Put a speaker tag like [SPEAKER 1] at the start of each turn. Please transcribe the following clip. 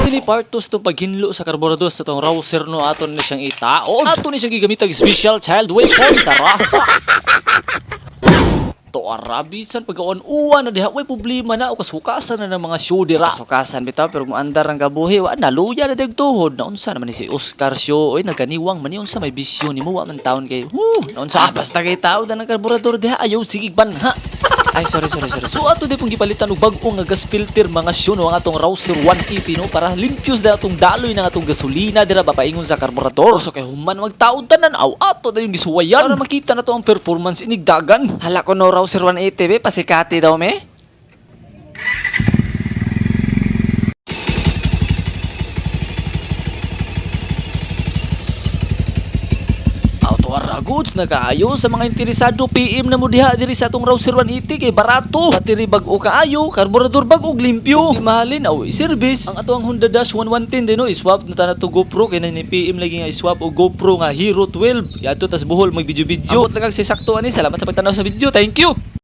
[SPEAKER 1] Dili partos to paghinlo sa karburador sa tong rouser no aton na siyang itaod. Aton ni siyang gigamitag special child weapon tara. To arabisan pagkaon-uwan na diha way problema na o kasukasan na ng mga show dira. Kasukasan bitaw pero kung andar ang gabuhi wa na luya na dagtuhod na unsa naman ni si Oscar show oy nagkaniwang man unsa may bisyon nimo wa man taon kay. Na unsa basta kay tao da ng karburador diha ayaw sigig banha. Ay, sorry. So, ato di pong gipalitan og bag-ong nga gas filter mga syono ang atong Rouser 180 no para limpios da atong daloy ng atong gasolina dira papaingon sa karburador. So kay human magtaod tanan aw ato da yung gisuwayan para makita na to ang performance inigdagan. Hala ko no Rouser 180 be pasikati daw me. Wara goods na kaayo sa mga interesado PM na mo diha diri sa atong Rouser 180 kay barato. Battery bag-o kaayo, karburador bag-o limpyo. Di mahalin aw i-service. Ang ato ang Honda Dash 1110 din no i-swap na ta to GoPro kay ni PM lagi nga i-swap og GoPro nga Hero 12. Yato tas buhol mag video-video. Abot lang kag sisakto ani. Salamat sa pagtanaw sa video. Thank you.